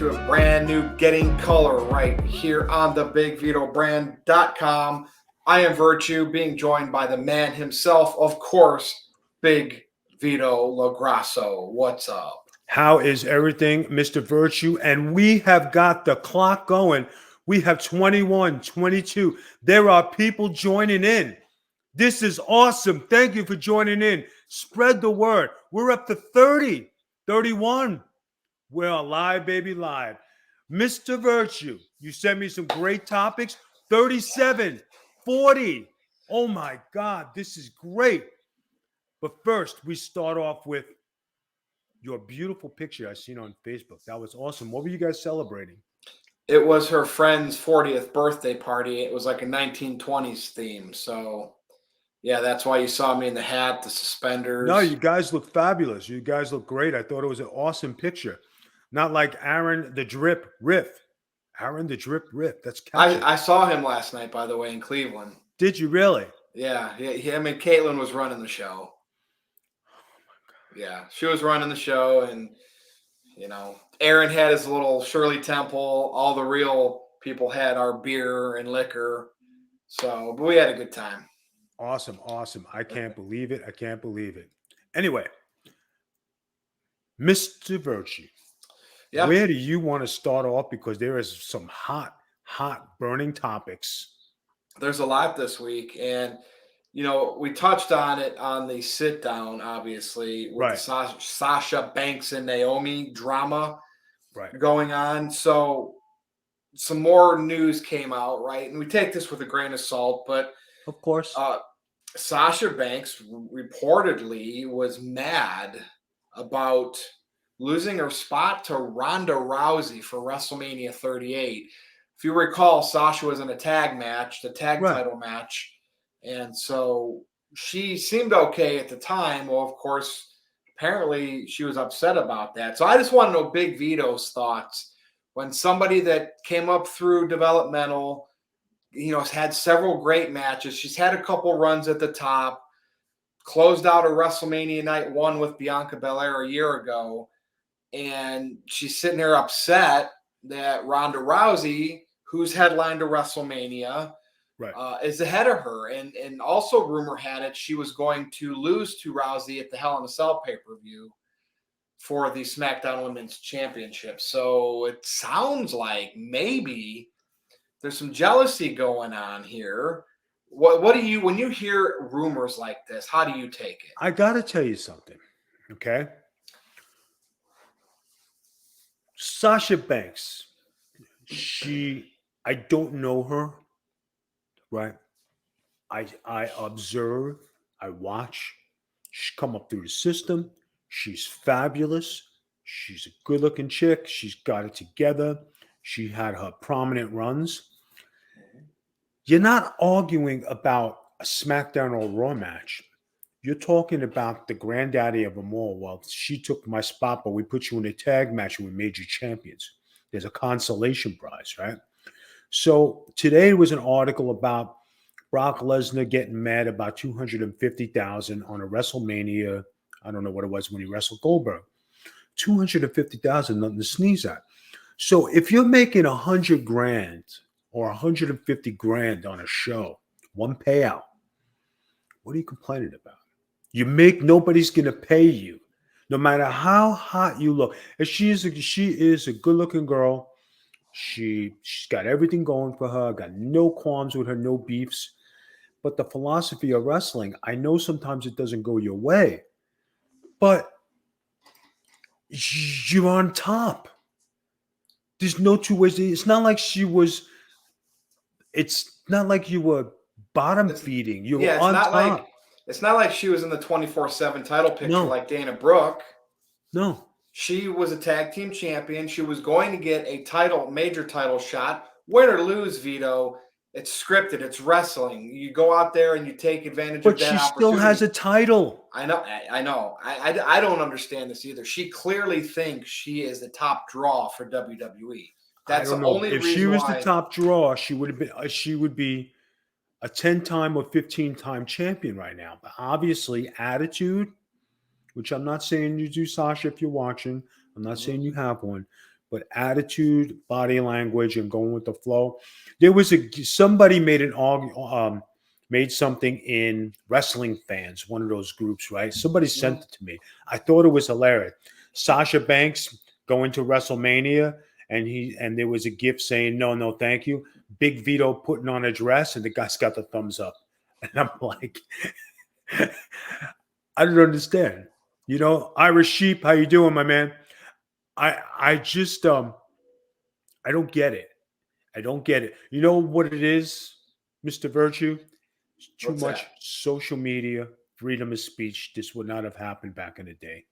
to a brand new Getting Color right here on the BigVitoBrand.com. I am Virtue, being joined by the man himself, of course, Big Vito LaGrasso. What's up? How is everything, Mr. Virtue? And we have got the clock going. We have 21, 22. There are people joining in. This is awesome. Thank you for joining in. Spread the word. We're up to 30, 31. We're live, baby, live. Mr. Virtue, you sent me some great topics. 37, 40. Oh my God, this is great. But first, we start off with your beautiful picture I seen on Facebook. That was awesome. What were you guys celebrating? It was her friend's 40th birthday party. It was like a 1920s theme. So, yeah, that's why you saw me in the hat, the suspenders. No, you guys look fabulous. You guys look great. I thought it was an awesome picture. Not like Aaron the Drip Riff. Aaron the Drip Riff. That's catchy. I saw him last night, by the way, in Cleveland. Did you really? Yeah, him and Caitlin was running the show. Yeah, she was running the show, and, you know, Aaron had his little Shirley Temple. All the real people had our beer and liquor. So, but we had a good time. Awesome, awesome. I can't believe it. I can't believe it. Anyway, Mr. Virtue, where do you want to start off? Because there is some hot, burning topics. There's a lot this week, and you know, we touched on it on the sit down, obviously, with the Sasha Banks and Naomi drama going on. So some more news came out, right? And we take this with a grain of salt, but of course, Sasha Banks reportedly was mad about losing her spot to Ronda Rousey for WrestleMania 38. If you recall, Sasha was in a tag match, the tag title match. And so she seemed okay at the time. Well, of course, apparently she was upset about that. So I just want to know Big Vito's thoughts when somebody that came up through developmental, you know, has had several great matches. She's had a couple runs at the top, closed out a WrestleMania night one with Bianca Belair a year ago. And she's sitting there upset that Ronda Rousey, who's headlined a WrestleMania, is ahead of her. And also rumor had it she was going to lose to Rousey at the Hell in a Cell pay-per-view for the SmackDown Women's Championship. So it sounds like maybe there's some jealousy going on here. What do you, when you hear rumors like this, how do you take it? I got to tell you something, okay? Sasha Banks, I don't know her. Right. I observe, I watch. She's come up through the system. She's fabulous. She's a good-looking chick. She's got it together. She had her prominent runs. You're not arguing about a SmackDown or Raw match. You're talking about the granddaddy of them all. Well, she took my spot, but we put you in a tag match and we made you champions. There's a consolation prize, right? So today was an article about Brock Lesnar getting mad about $250,000 on a WrestleMania. I don't know what it was when he wrestled Goldberg. $250,000, nothing to sneeze at. So if you're making $100,000 or $150,000 on a show, one payout, what are you complaining about? Nobody's going to pay you, no matter how hot you look. And she is a good-looking girl. She's got everything going for her. Got no qualms with her, no beefs. But the philosophy of wrestling, I know sometimes it doesn't go your way, but you're on top. There's no two ways. It's not like it's not like you were bottom feeding. You were on top. It's not like she was in the 24/7 title picture like Dana Brooke. No. She was a tag team champion. She was going to get a major title shot. Win or lose, Vito, it's scripted. It's wrestling. You go out there and you take advantage of that opportunity. But she still has a title. I know. I don't understand this either. She clearly thinks she is the top draw for WWE. That's the only reason. If she was the top draw, she would be a 10-time or 15-time champion right now. But obviously, attitude, which I'm not saying you do, Sasha, if you're watching. I'm not saying you have one. but attitude, body language, and going with the flow. There was somebody made something in Wrestling Fans, one of those groups, right? Somebody sent it to me. I thought it was hilarious. Sasha Banks going to WrestleMania, and there was a gift saying no, thank you. Big Vito putting on a dress, and the guy's got the thumbs up, and I'm like, I don't understand. Irish Sheep, how you doing, my man? I just I don't get it. I don't get it. You know what it is, Mr. Virtue? It's too What's much that? social media, freedom of speech. This would not have happened back in the day.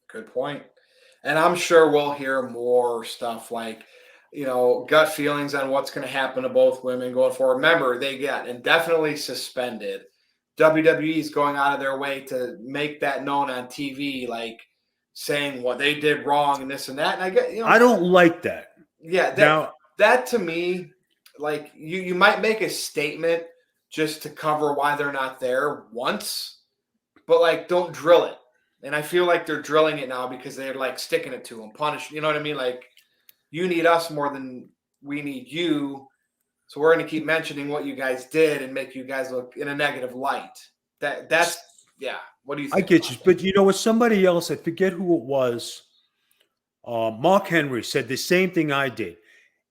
Good point. And I'm sure we'll hear more stuff like, gut feelings on what's going to happen to both women going forward. Remember, they get indefinitely suspended. WWE is going out of their way to make that known on TV, like saying what they did wrong and this and that. And I get, I don't like that. yeah, that to me, like you might make a statement just to cover why they're not there once, but like don't drill it. And I feel like they're drilling it now because they're like sticking it to them, punish. You know what I mean? Like you need us more than we need you. So we're going to keep mentioning what you guys did and make you guys look in a negative light. That's yeah. What do you I think? get you, but with somebody else, I forget who it was. Mark Henry said the same thing I did.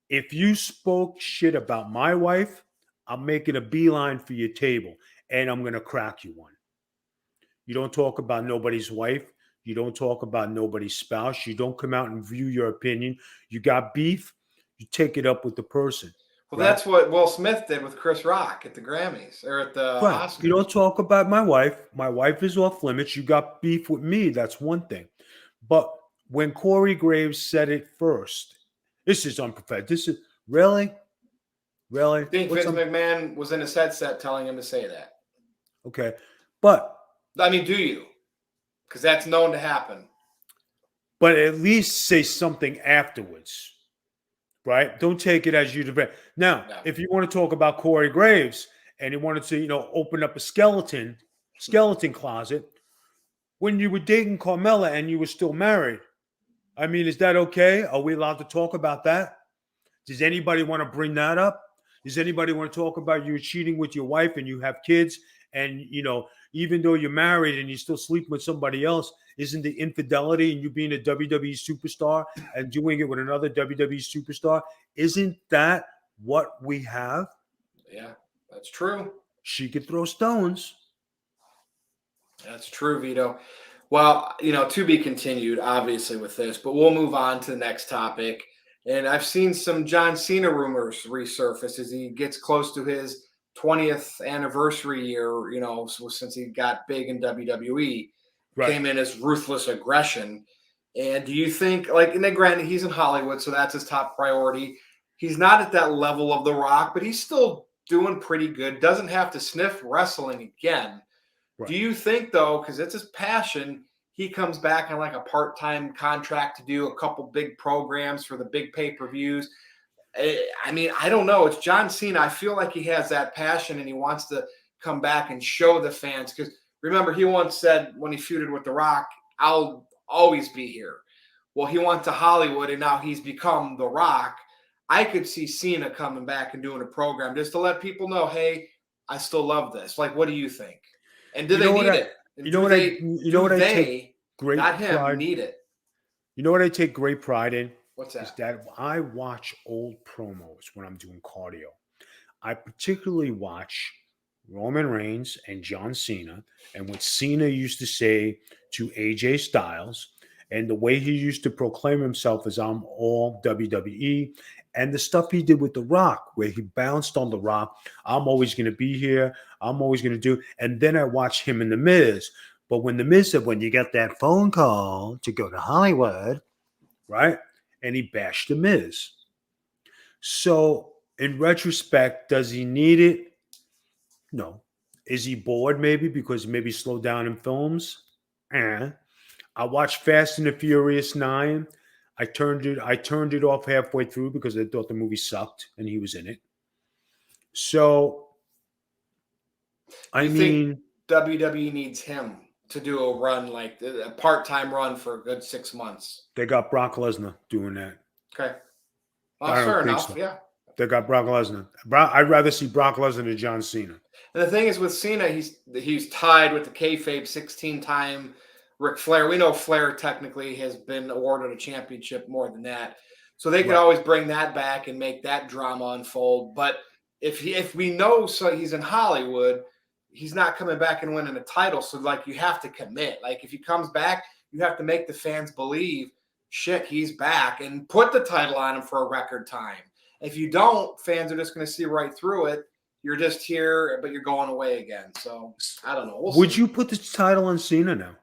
If you spoke shit about my wife, I'm making a beeline for your table and I'm going to crack you one. You don't talk about nobody's wife. You don't talk about nobody's spouse. You don't come out and view your opinion. You got beef, you take it up with the person. Well, Right? that's what Will Smith did with Chris Rock at the Grammys or at the Right. Oscars. You don't talk about my wife. My wife is off limits. You got beef with me. That's one thing. But when Corey Graves said it first, this is unprofessional. This is really. I think Vince McMahon was in his headset telling him to say that. Okay. But I mean, do you? Because that's known to happen. But at least say something afterwards. Right? Don't take it as you debate. Now, if you want to talk about Corey Graves and you wanted to, open up a skeleton closet, when you were dating Carmella and you were still married, I mean, is that okay? Are we allowed to talk about that? Does anybody want to bring that up? Does anybody want to talk about you cheating with your wife and you have kids and, even though you're married and you still sleep with somebody else, isn't the infidelity and you being a WWE superstar and doing it with another WWE superstar, isn't that what we have? Yeah, that's true. She could throw stones. That's true, Vito. Well, to be continued, obviously, with this, but we'll move on to the next topic. And I've seen some John Cena rumors resurface as he gets close to his 20th anniversary year, since he got big in WWE, came in as ruthless aggression. And do you think, and then granted, he's in Hollywood, so that's his top priority. He's not at that level of The Rock, but he's still doing pretty good. Doesn't have to sniff wrestling again. Right. Do you think, though, because it's his passion, he comes back on like a part-time contract to do a couple big programs for the big pay-per-views? I mean, I don't know. It's John Cena. I feel like he has that passion and he wants to come back and show the fans. Because remember, he once said when he feuded with The Rock, I'll always be here. Well, he went to Hollywood and now he's become The Rock. I could see Cena coming back and doing a program just to let people know, hey, I still love this. Like, what do you think? And do they need it? Not him, need it. You know what I take great pride in? What's that? Is that I watch old promos when I'm doing cardio. I particularly watch Roman Reigns and John Cena and what Cena used to say to AJ Styles and the way he used to proclaim himself as I'm all WWE and the stuff he did with The Rock where he bounced on The Rock. I'm always going to be here. I'm always going to do. And then I watch him in The Miz. But when The Miz said, when you get that phone call to go to Hollywood, right? And he bashed The Miz. So in retrospect, does he need it? No. Is he bored maybe because maybe slowed down in films? I watched Fast and the Furious 9. I turned it off halfway through because I thought the movie sucked and he was in it. So I mean, think WWE needs him. to do a run, like a part-time run for a good 6 months. They got Brock Lesnar doing that. Okay. I don't Fair think enough. so. Yeah. They got Brock Lesnar. I'd rather see Brock Lesnar than John Cena. And the thing is with Cena, he's tied with the kayfabe 16-time Ric Flair. We know Flair technically has been awarded a championship more than that. So they could Right. always bring that back and make that drama unfold. But if we know so he's in Hollywood, he's not coming back and winning a title. So like you have to commit. Like if he comes back, you have to make the fans believe, shit, he's back, and put the title on him for a record time. If you don't, fans are just going to see right through it. You're just here, but you're going away again. So I don't know. Would you put the title on Cena now?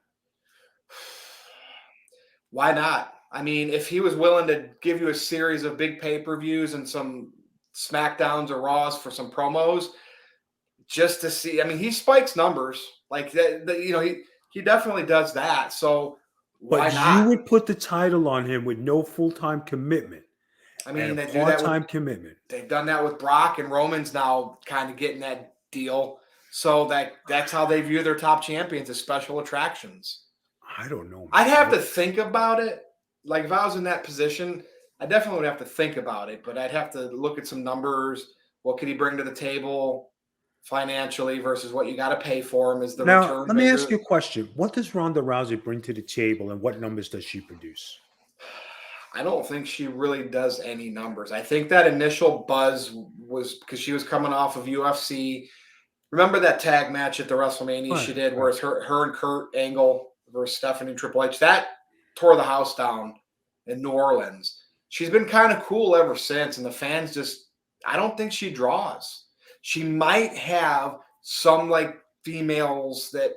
Why not? I mean, if he was willing to give you a series of big pay-per-views and some SmackDowns or Raws for some promos, just to see. I mean, he spikes numbers like that. You know, he definitely does that. So why not? You would put the title on him with no full-time commitment. I mean, they do that part-time commitment. They've done that with Brock, and Roman's now kind of getting that deal. So that's how they view their top champions as special attractions. I don't know. Man. I'd have to think about it. Like if I was in that position, I definitely would have to think about it. But I'd have to look at some numbers. What could he bring to the table financially versus what you got to pay for him? Is the now, return? Let me ask you a question. What does Ronda Rousey bring to the table, and what numbers does she produce? I don't think she really does any numbers. I think that initial buzz was because she was coming off of UFC. Remember that tag match at the WrestleMania she did where it's her and Kurt Angle versus Stephanie and Triple H? That tore the house down in New Orleans. She's been kind of cool ever since, and the fans I don't think she draws. She might have some like females that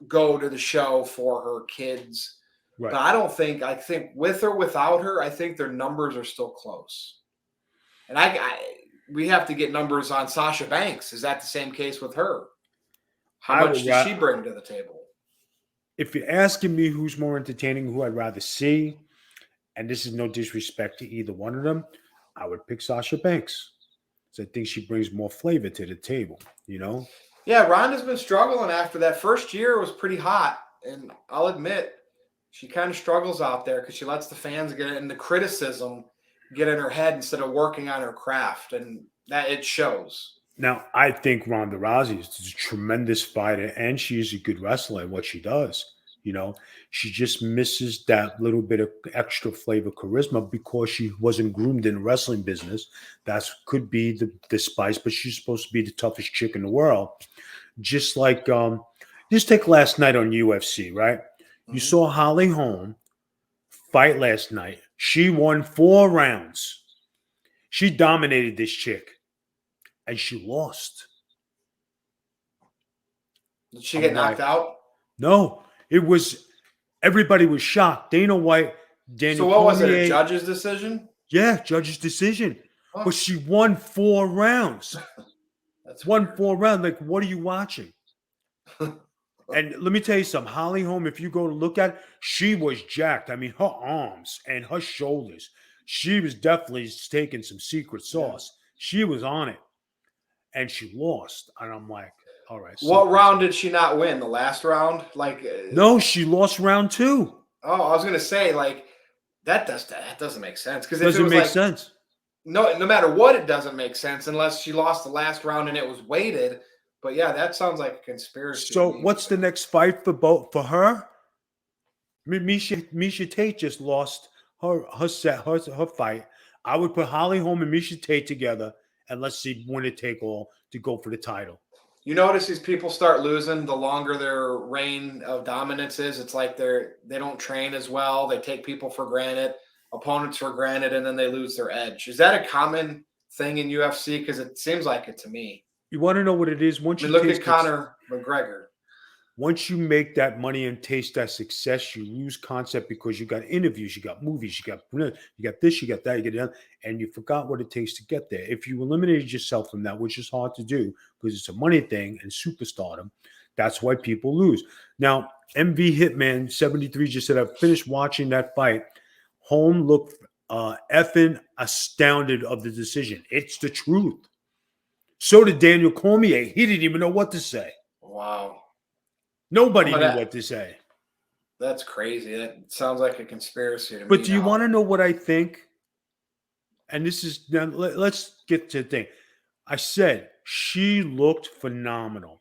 go to the show for her kids. Right. But I think with or without her, I think their numbers are still close. And we have to get numbers on Sasha Banks. Is that the same case with her? How much does she bring to the table? If you're asking me who's more entertaining, who I'd rather see, and this is no disrespect to either one of them, I would pick Sasha Banks. Because I think she brings more flavor to the table, you know? Yeah, Ronda's been struggling after that first year was pretty hot. And I'll admit, she kind of struggles out there because she lets the fans get in the criticism get in her head instead of working on her craft, and that it shows. Now, I think Ronda Rousey is a tremendous fighter, and she's a good wrestler in what she does. You know, she just misses that little bit of extra flavor, charisma, because she wasn't groomed in the wrestling business. That could be the spice, but she's supposed to be the toughest chick in the world. Just like, just take last night on UFC, right? You saw Holly Holm fight last night. She won 4 rounds. She dominated this chick, and she lost. Did she get knocked out? No. Everybody was shocked. Dana White, Daniel So what Cormier, was it, a judge's decision? Yeah, judge's decision. Oh. But she won 4 rounds. That's won 4 rounds. Like, what are you watching? And let me tell you something. Holly Holm, if you go to look at it, she was jacked. I mean, her arms and her shoulders, she was definitely taking some secret sauce. Yeah. She was on it. And she lost. And I'm like, all right. What round did she not win? The last round? No, she lost round 2. Oh, I was going to say, that doesn't make sense. Because doesn't make sense. No matter what, it doesn't make sense unless she lost the last round and it was weighted. But yeah, that sounds like a conspiracy. So what's the next fight for her? Misha Tate just lost her fight. I would put Holly Holm and Misha Tate together, and let's see winner take all to go for the title. You notice these people start losing the longer their reign of dominance is. It's like they don't train as well. They take people for granted, opponents for granted, and then they lose their edge. Is that a common thing in UFC? Because it seems like it to me. You want to know what it is? Once you look at Conor McGregor. Once you make that money and taste that success, you lose concept because you got interviews, you got movies, you got this, you got that, you get that, and you forgot what it takes to get there. If you eliminated yourself from that, which is hard to do because it's a money thing and superstardom, that's why people lose. Now, MV Hitman 73 just said, I finished watching that fight. Holm looked effing astounded of the decision. It's the truth. So did Daniel Cormier. He didn't even know what to say. Wow. Nobody But knew what to say. that's crazy. That sounds like a conspiracy to But me do you want now. to know what I think? And this is now, let's get to the thing. I said she looked phenomenal.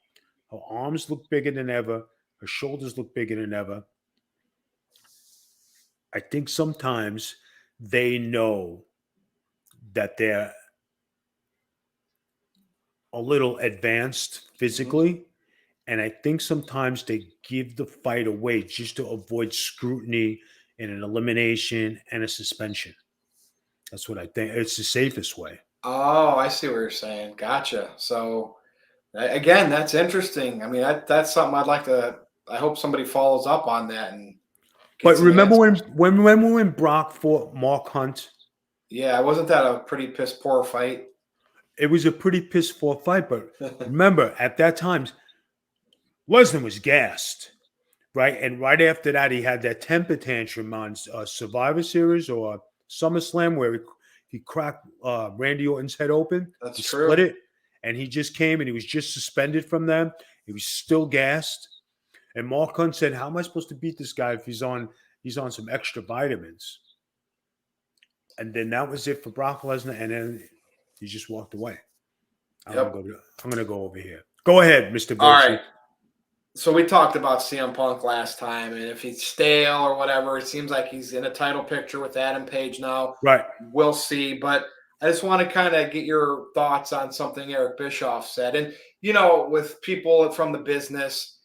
Her arms look bigger than ever. Her shoulders look bigger than ever. I think sometimes they know that they're a little advanced Mhm. physically. And I think sometimes they give the fight away just to avoid scrutiny and an elimination and a suspension. That's what I think. It's the safest way. Oh, I see what you're saying. Gotcha. So again, that's interesting. I mean, that's something I'd like to. I hope somebody follows up on that and But gets some remember answers. when Brock fought Mark Hunt, Yeah, wasn't that a pretty piss poor fight? it was a pretty piss poor fight. But remember, at that time, Lesnar was gassed, right? And right after that, he had that temper tantrum on Survivor Series or SummerSlam where he cracked Randy Orton's head open. That's He split true. it, and he just came and he was just suspended from them. He was still gassed. And Mark Hunt said, "How am I supposed to beat this guy if he's on some extra vitamins?" And then that was it for Brock Lesnar, and then he just walked away. Yep. I'm gonna go over here. Go ahead, Mr. All right. Virtue. So we talked about CM Punk last time, and if he's stale or whatever, it seems like he's in a title picture with Adam Page now. Right. We'll see. But I just want to kind of get your thoughts on something Eric Bischoff said. And, with people from the business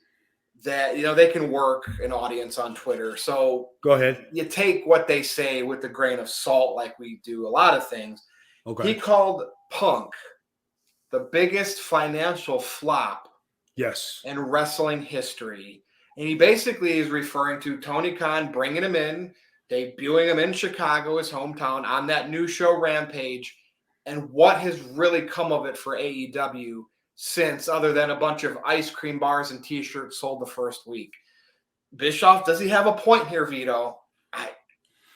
that, they can work an audience on Twitter. So Go ahead. you take what they say with a grain of salt, like we do a lot of things. He Okay. called Punk the biggest financial flop Yes. in wrestling history. And he basically is referring to Tony Khan bringing him in, debuting him in Chicago, his hometown, on that new show Rampage, and what has really come of it for AEW since, other than a bunch of ice cream bars and t-shirts sold the first week. Bischoff, does he have a point here, Vito?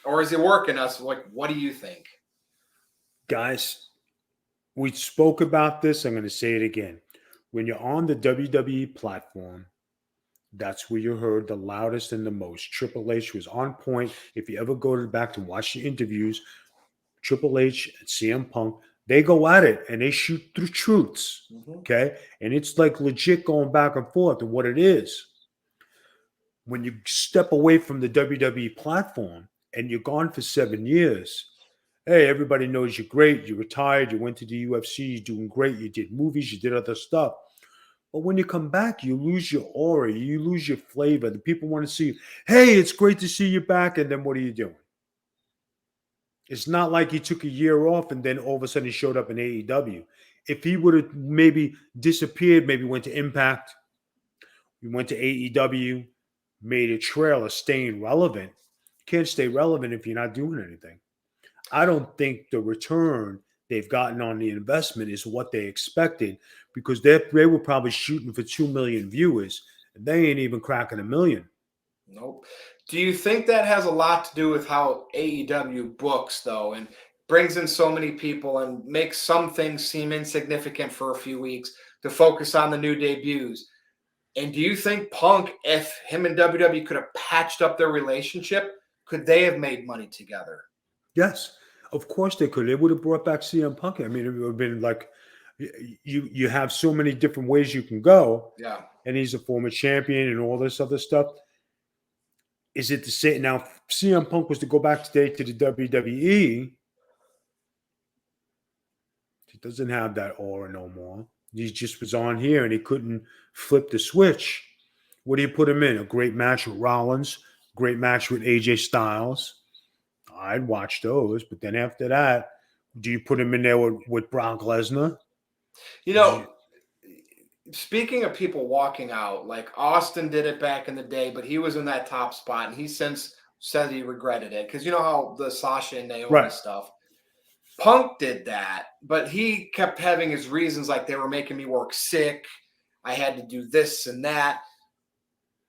Or is he working us? Like, what do you think? Guys, we spoke about this. I'm going to say it again. When you're on the WWE platform, that's where you heard the loudest and the most. Triple H was on point. If you ever go back and watch the interviews, Triple H and CM Punk, they go at it and they shoot through truths. Mm-hmm. Okay. And it's like legit going back and forth and what it is. When you step away from the WWE platform and you're gone for 7 years, hey, everybody knows you're great. You retired. You went to the UFC. You're doing great. You did movies. You did other stuff. But when you come back, you lose your aura. You lose your flavor. The people want to see you. Hey, it's great to see you back. And then what are you doing? It's not like he took a year off and then all of a sudden he showed up in AEW. If he would have maybe disappeared, maybe went to Impact, we went to AEW, made a trail of staying relevant. You can't stay relevant if you're not doing anything. I don't think the return they've gotten on the investment is what they expected because they were probably shooting for 2 million viewers and they ain't even cracking 1 million. Nope. Do you think that has a lot to do with how AEW books, though, and brings in so many people and makes some things seem insignificant for a few weeks to focus on the new debuts? And do you think Punk, if him and WWE could have patched up their relationship, could they have made money together? Yes, of course they could. They would have brought back CM Punk. I mean, it would have been like you have so many different ways you can go. Yeah. And he's a former champion and all this other stuff. Is it the same now? If CM Punk was to go back today to the WWE, he doesn't have that aura no more. He just was on here and he couldn't flip the switch. What do you put him in? A great match with Rollins, great match with AJ Styles. I'd watch those, but then after that, do you put him in there with Brock Lesnar? You know, speaking of people walking out, like Austin did it back in the day, but he was in that top spot and he since said he regretted it. Because you know how the Sasha and Naomi Right. stuff. Punk did that, but he kept having his reasons like they were making me work sick. I had to do this and that.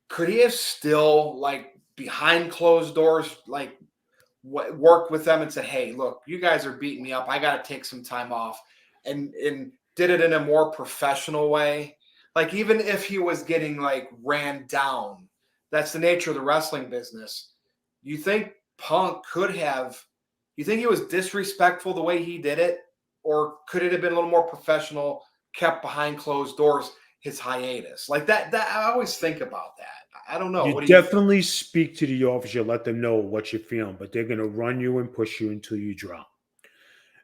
Could he have still, like, behind closed doors, like, worked with them and said, hey, look, you guys are beating me up. I got to take some time off and did it in a more professional way? Like, even if he was getting like ran down, that's the nature of the wrestling business. You think Punk could have, you think he was disrespectful the way he did it? Or could it have been a little more professional, kept behind closed doors, his hiatus? Like that I always think about that. I don't know. You What do you think? definitely speak to the officer, let them know what you're feeling, but they're going to run you and push you until you drop.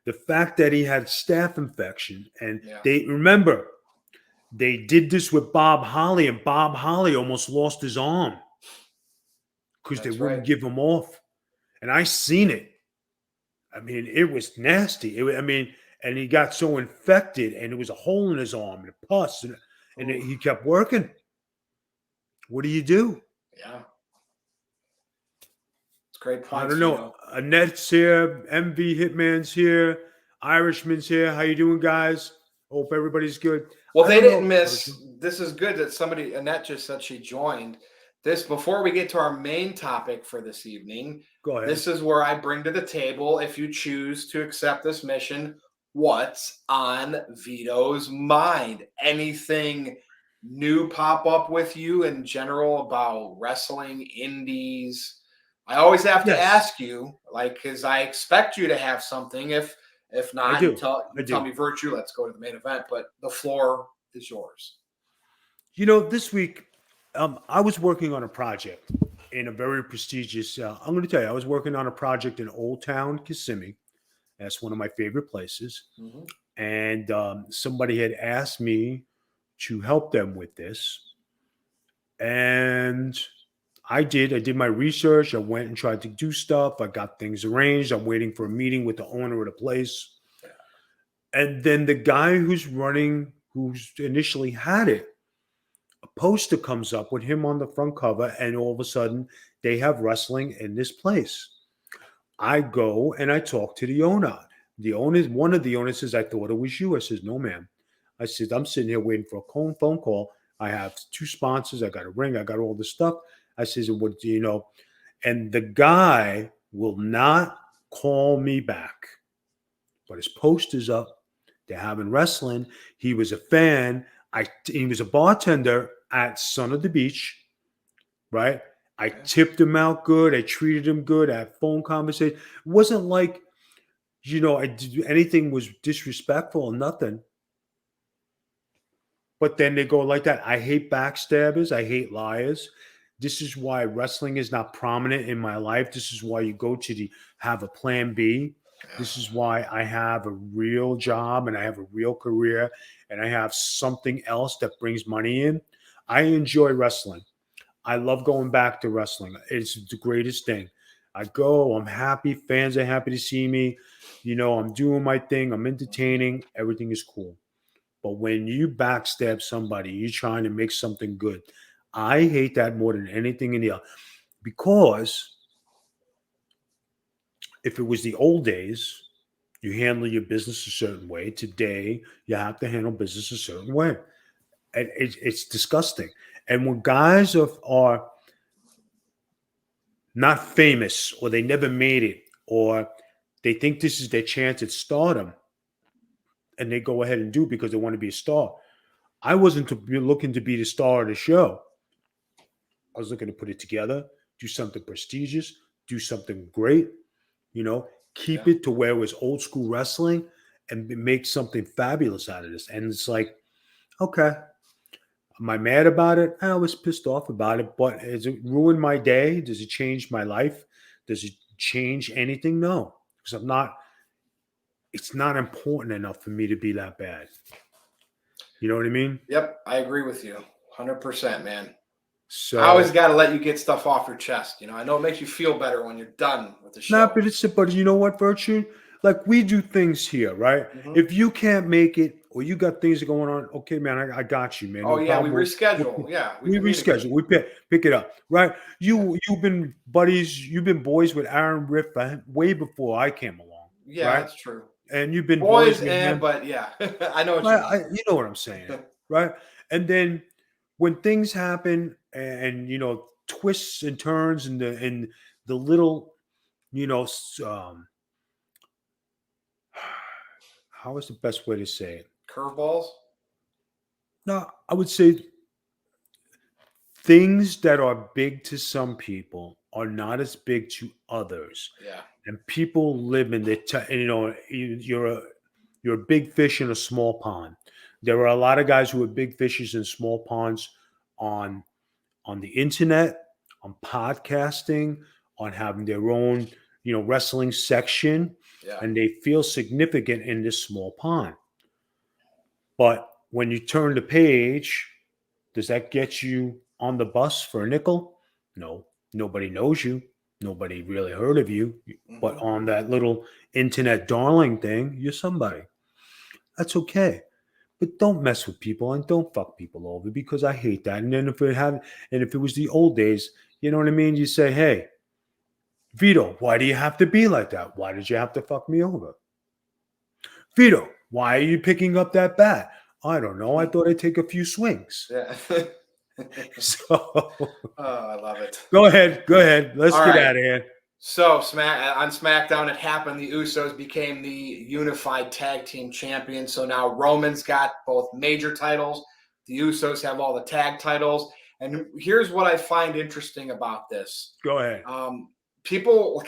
The fact that he had staph infection, and Yeah, they remember they did this with Bob Holly, and Bob Holly almost lost his arm because they that's right. wouldn't give him off. And I seen it. I mean, it was nasty. And he got so infected, and it was a hole in his arm and pus, and he Oof. kept working. What do you do? Yeah, it's great I points, don't know. Vito. Annette's here. MV Hitman's here. Irishman's here. How you doing, guys? Hope everybody's good. Well, I they don't know, didn't miss. Virgin. This is good that somebody, Annette just said she joined. This, before we get to our main topic for this evening, Go ahead. this is where I bring to the table, if you choose to accept this mission, what's on Vito's mind? Anything new pop up with you in general about wrestling, indies? I always have to Yes, ask you, like, because I expect you to have something. If I not, do. you I tell do. me virtue. Let's go to the main event. But the floor is yours. This week, I was working on a project in a very prestigious. I'm going to tell you, I was working on a project in Old Town Kissimmee. That's one of my favorite places. Hmm. And somebody had asked me to help them with this. And I did. I did my research. I went and tried to do stuff. I got things arranged. I'm waiting for a meeting with the owner of the place. And then the guy who's initially had it, a poster comes up with him on the front cover, and all of a sudden they have wrestling in this place. I go and I talk to the owner. One of the owners says, I thought it was you. I says, no, ma'am. I said, I'm sitting here waiting for a phone call. I have two sponsors. I got a ring. I got all this stuff. I says, what do you know? And the guy will not call me back. But his poster's up. They're having wrestling. He was a fan. He was a bartender at Son of the Beach, right? I Okay. tipped him out good. I treated him good. I had phone conversation. It wasn't like, anything was disrespectful or nothing. But then they go like that. I hate backstabbers. I hate liars. This is why wrestling is not prominent in my life. This is why you go to have a plan B. Yeah. This is why I have a real job and I have a real career and I have something else that brings money in. I enjoy wrestling. I love going back to wrestling. It's the greatest thing. I go, I'm happy. Fans are happy to see me. I'm doing my thing. I'm entertaining. Everything is cool. But when you backstab somebody, you're trying to make something good. I hate that more than anything in the because if it was the old days, you handle your business a certain way. Today, you have to handle business a certain way. And it's disgusting. And when guys are not famous or they never made it or they think this is their chance at stardom and they go ahead and do it because they want to be a star. I wasn't looking to be the star of the show. I was looking to put it together, do something prestigious, do something great, you know, keep Yeah. it to where it was old school wrestling and make something fabulous out of this. And it's like, okay, am I mad about it? I was pissed off about it, but has it ruined my day? Does it change my life? Does it change anything? No, because it's not important enough for me to be that bad. You know what I mean? Yep. I agree with you. 100%, man. I always So, got to let you get stuff off your chest. I know it makes you feel better when you're done with the not, show. but you know what, Virtue? Like we do things here, right? Hmm. If you can't make it or you got things going on, okay, man, I got you, man. Oh, No yeah. We problem. reschedule. Yeah. We We communicate. reschedule. We pick it up, right? Yeah. You've been buddies. You've been boys with Aaron Riff way before I came along, Yeah, right? that's true. And you've been boys Boys, with him. but yeah, I know what you I mean. you know what I'm saying, right? And then when things happen and twists and turns and the little you know s- um how is the best way to say it? Curveballs? No, I would say things that are big to some people are not as big to others, Yeah. and people live in the you're a big fish in a small pond. There are a lot of guys who are big fishes in small ponds on the internet, on podcasting, on having their own wrestling section, Yeah. and they feel significant in this small pond. But when you turn the page, does that get you on the bus for a nickel? No. Nobody knows you. Nobody really heard of you. But Hmm. on that little internet darling thing, you're somebody. That's okay. But don't mess with people and don't fuck people over, because I hate that. And then if it was the old days, you know what I mean? You say, hey, Vito, why do you have to be like that? Why did you have to fuck me over? Vito, why are you picking up that bat? I don't know. I thought I'd take a few swings. Yeah. So Oh, I love it. go ahead. Go ahead. Let's All get right. out of here. So on SmackDown, it happened. The Usos became the unified tag team champions. So now Roman's got both major titles. The Usos have all the tag titles. And here's what I find interesting about this. Go ahead. People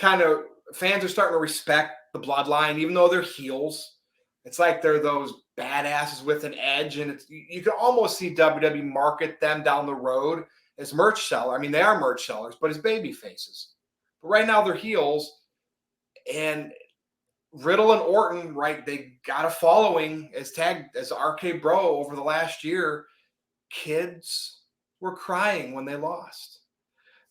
fans are starting to respect the bloodline, even though they're heels. It's like they're those badasses with an edge. And you can almost see WWE market them down the road as merch seller. I mean, they are merch sellers, but as baby faces. But right now they're heels, and Riddle and Orton, right? They got a following as RK Bro over the last year. Kids were crying when they lost.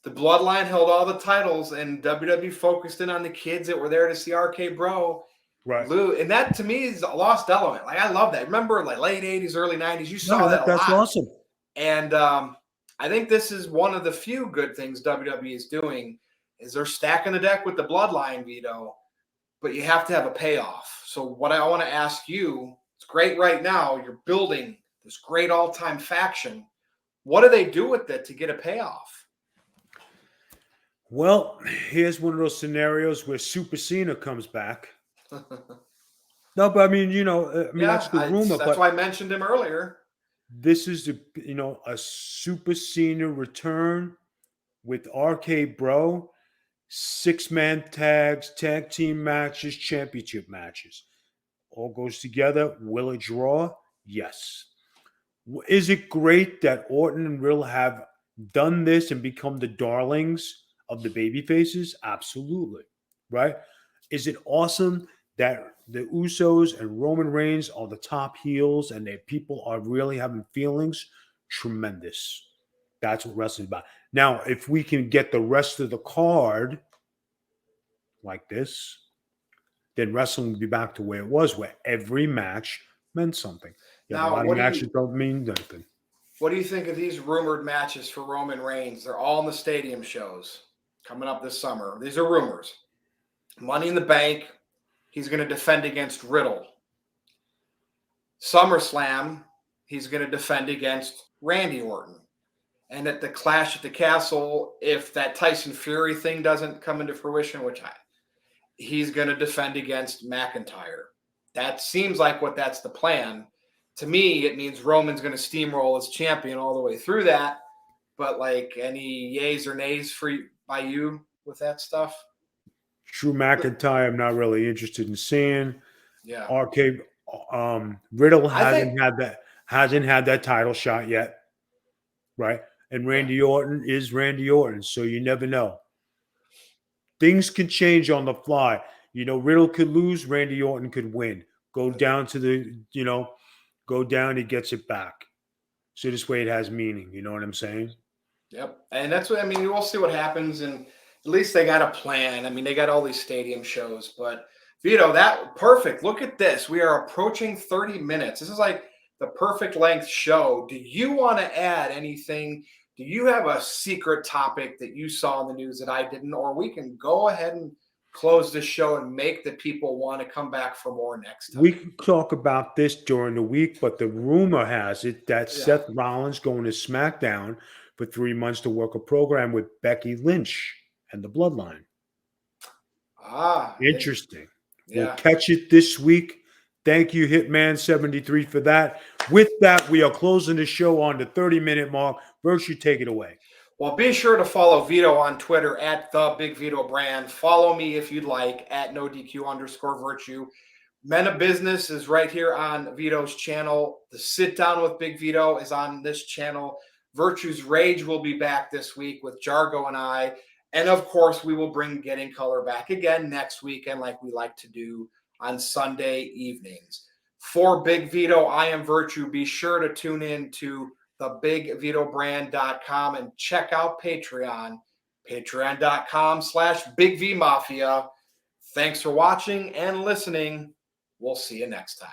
The Bloodline held all the titles, and WWE focused in on the kids that were there to see RK Bro Right. lose. And that to me is a lost element. Like, I love that. Remember, like late '80s, early '90s, you saw that a That's lot. awesome. And I think this is one of the few good things WWE is doing. Is they're stacking the deck with the Bloodline, Vito, but you have to have a payoff. So what I want to ask you, it's great right now, you're building this great all-time faction. What do they do with it to get a payoff? Well, here's one of those scenarios where Super Cena comes back. No, but I mean, that's the rumor. That's But why I mentioned him earlier. this is a Super Cena return with RK Bro, 6-man tags, tag team matches, championship matches. All goes together. Will it draw? Yes. Is it great that Orton and Riddle have done this and become the darlings of the baby faces? Absolutely. Right? Is it awesome that the Usos and Roman Reigns are the top heels and that people are really having feelings? Tremendous. That's what wrestling's about. Now, if we can get the rest of the card like this, then wrestling would be back to where it was, where every match meant something. You have a Now, lot of matches don't mean nothing. what do you think of these rumored matches for Roman Reigns? They're all in the stadium shows coming up this summer. These are rumors. Money in the Bank, he's going to defend against Riddle. SummerSlam, he's going to defend against Randy Orton. And at the Clash at the Castle, if that Tyson Fury thing doesn't come into fruition, he's going to defend against McIntyre. That seems like that's the plan. To me, it means Roman's going to steamroll as champion all the way through that. But like, any yays or nays by you with that stuff? Drew McIntyre, I'm not really interested in seeing. Yeah. RK Riddle I hasn't had that title shot yet, right? And Randy Orton is Randy Orton, so you never know. Things can change on the fly. Riddle could lose, Randy Orton could win. Go down to go down, he gets it back. So this way it has meaning. You know what I'm saying? Yep. And that's what I mean. We'll see what happens. And at least they got a plan. I mean, they got all these stadium shows. But Vito, that perfect. Look at this. We are approaching 30 minutes. This is like the perfect length show. Do you want to add anything? Do you have a secret topic that you saw in the news that I didn't? Or we can go ahead and close this show and make the people want to come back for more next time. We can talk about this during the week, but the rumor has it that Seth Rollins going to SmackDown for 3 months to work a program with Becky Lynch and the Bloodline. Interesting. Yeah. We'll catch it this week. Thank you, Hitman73, for that. With that, we are closing the show on the 30-minute mark. Virtue, take it away. Well, be sure to follow Vito on Twitter at the Big Vito Brand. Follow me if you'd like at NoDQ_Virtue. Men of Business is right here on Vito's channel. The Sit Down with Big Vito is on this channel. Virtue's Rage will be back this week with Jargo and I. And of course, we will bring Getting Color back again next weekend, like we like to do on Sunday evenings. For Big Vito, I am Virtue. Be sure to tune in to thebigvitobrand.com and check out Patreon, patreon.com/BigVMafia. Thanks for watching and listening. We'll see you next time.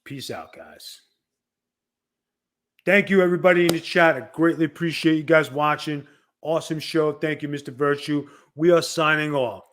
Peace out, guys. Thank you, everybody in the chat. I greatly appreciate you guys watching. Awesome show. Thank you, Mr. Virtue. We are signing off.